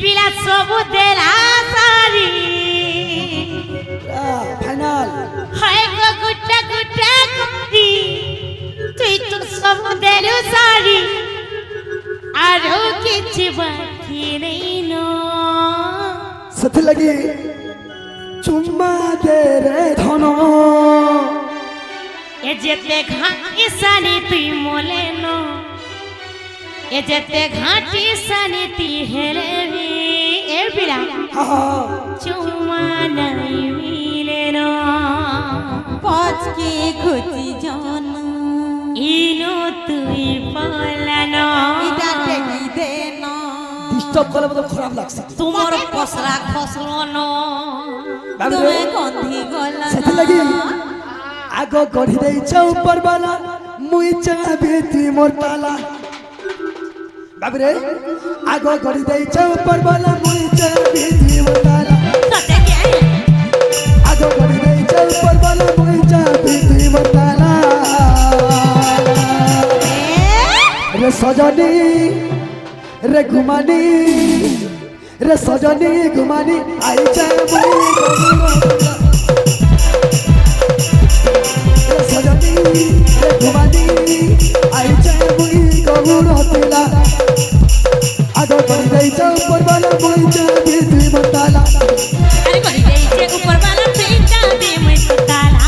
পিলা সবু দেলা সারি ফাইনাল হায় গো গুটা গুটা করি তুই তো সবু দেলু সারি আর কিছু বাকি নেই নো সেথি লাগি চুম্মা দে রে ধন এ যেতে ঘাটি সানি তুই মোলে নো এ যেতে ঘাটি সানি তুই হেলে এ পিলা চুম্মা নাই মিলে নো পচকে খুঁজি জন ইনো তুই পলানো এটা টেকি দে না ডিস্টার্ব করলে তো খারাপ লাগছে তোমার পসরা খসলো নো তুমি গন্ধি গলা সেথি লাগি আগ গড়ি দেইছ উপর বালা মুই চাবি তুই মোর তালা বাবরে আগ গড়ি দেইছ উপর বালা মুই চাবি তুই মোর তালা সতে কে আগ গড়ি দেইছ উপর বালা মুই চাবি তুই মোর তালা রে সজনী রে ঘুমানি রে সজনী ঘুমানি আই চাবি রে সজনী রে ঘুমানি আই চাবি কবুর হতিলা আগ গড়ি দেইছ উপর বালা মুই চাবি তুই মোর তালা আরে বলি দেইছে উপর বালা পিটা দে মই তালা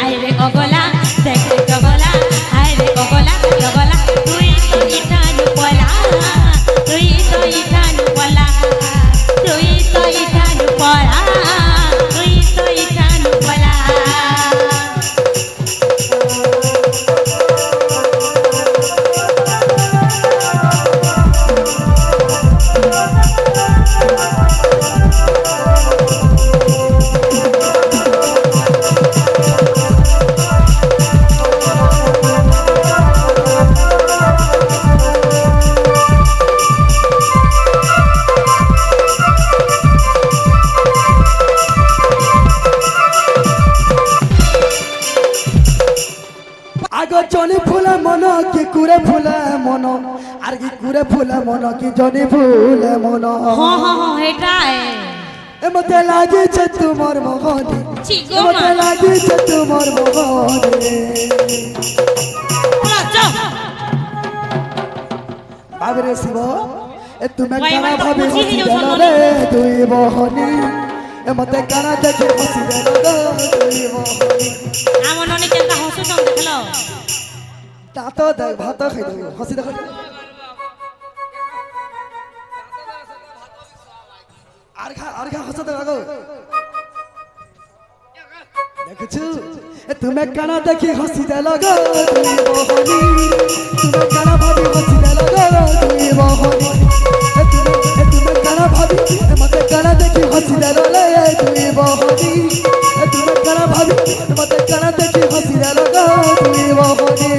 আরে ওগলা দেখ ওগলা আরে ওগলা ওগলা তুই তো ইটানু পলা তুই তো ইটানু পলা তুই তো ইটানু পলা তুই তো ইটানু পলা আগ জনি ফুলা মন কি কুরে ফুলা মন আর কি কুরে ফুলা মন কি জনি ফুলা মন হ্যাঁ হ্যাঁ হ্যাঁ এটাই এ মতে লাগিছে তোমার মগনে চিগো এ মতে লাগিছে তোমার মগনে মা যাও বাবরে শিব এ তুমি ভাই, কানা এবার তো ভাবি বুঝিয়ে হসি দিও, দেল শোনো রে তুই বহনি এ মতে কানা দেখে হসি দেল রে তুই বহনি আমার অনেক একটা হসে সঙ্গ দেখলো তা তো দেখ ভাত খাই দেব হসি দেখ আর খা হসতে লাগো দেখছু এ তুমি কানা দেখি হসি দেল গো তুই বহনি তুমি কানা ভাবি হসি দেল গো তুই বহনি এ তুমি কানা ভাবি এ মতে কানা দেখি হসি দেল রে তুই বহনি এ তুমি কানা ভাবি এ মতে কানা দেখি হসি দেল গো তুই বহনি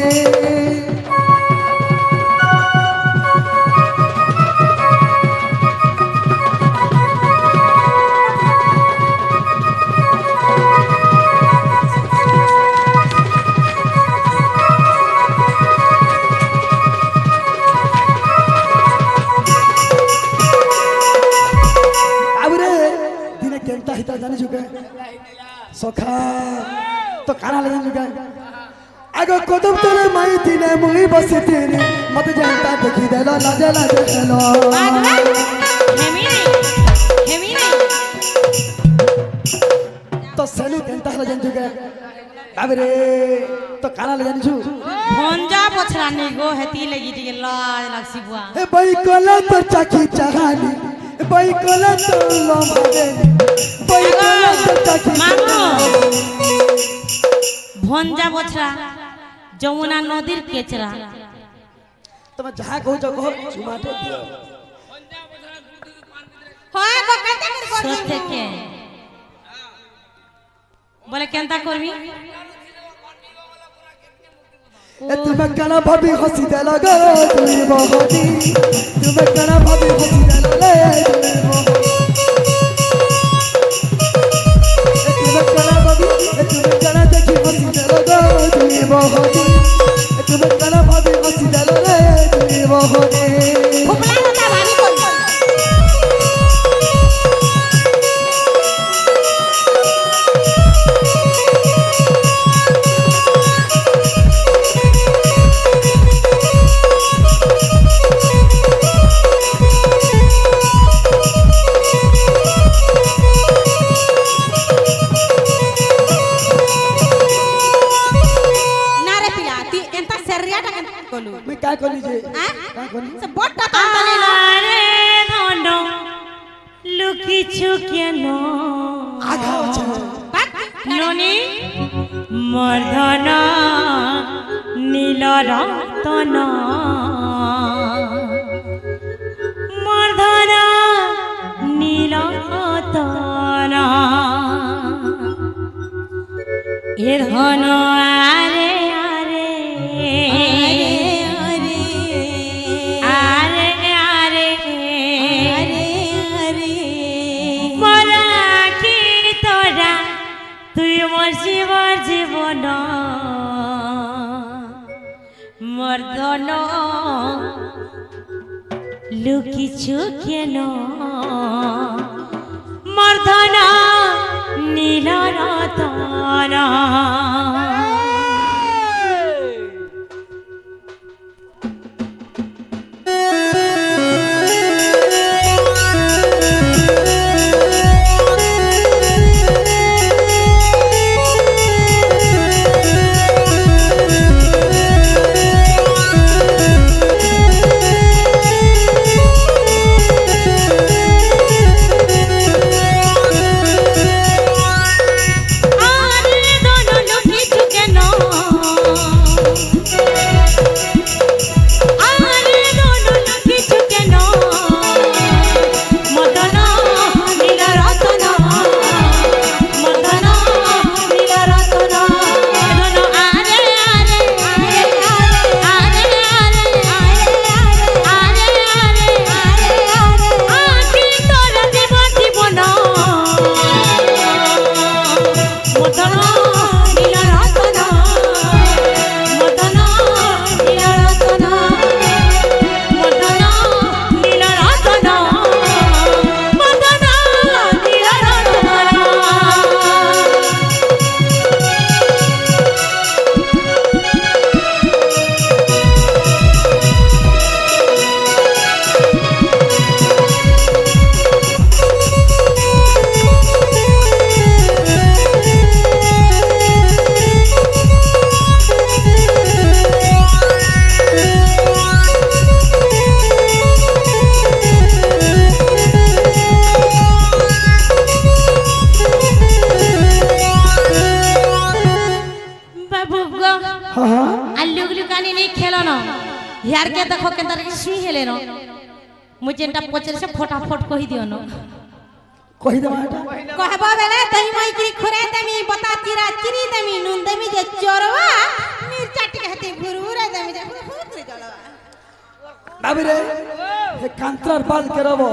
আবরে দিনে কেনতা হিতা জানি জুকে সখা তো কানা লাগে জুকে আগ কদম তোরে মাই দিনে মুই বসি দিনে মতে জানতা দেখি দেল লাজে লাজে খেল হেমি হেমি তো সেনু কেনতা হলে জানি জুকে আবরে তো কানা লাগে জানি জু ভঞ্জা পছরা নি গো হেতি লাগি টিকে লাজ লাগছি বুয়া এ বই কলা তো চাকি চাহানি এ বই কলা তো লম্বাবে বই কলা তো চাকি মাগো ভঞ্জা পছরা যমুনা নদীর কেচরা তুমি যাহা কହୁଛ কহ চুমাটে দিও হয় গো কেতে করে সত্যি কে বলে কেনতা করবি এ তুমি কেন ভাবি হসি দেল গো তুই বহনি তুমি কেন ভাবি হসি দেল রে তুই বহনি এ তুমি কেন ভাবি এ তুমি কেন দেখি হসি দেল গো তুই বহনি এ তুমি কেন ভাবি হসি দেল রে তুই বহনি কলু मैं क्या करी जे হ্যাঁ क्या करी সে বড়টা তাড়াতাড়ি না আরে ধন লুকিছু কেন आगा আছে ননি মর্ধন নীল রতন মর্ধন নীল রতন এ ধন আরে আরে আরে আরে মরা কি তোরা তুই মোর জীবন মর্দন লুকিছু কেন মর্দন নীল রতন यार के देखो के अंदर सुई हेले न मुझे एंटा पचर से फटाफट कहि दियो न कहि दे माटा कहबा बेले दही मई की खुरे देमी बता चिरा चिरी देमी नून देमी जे चोरवा मिर्चा टिकहती भुरभुरा देमी जे भुरभुरा जलवा बाबी रे हे कांत्रार बाल के रबो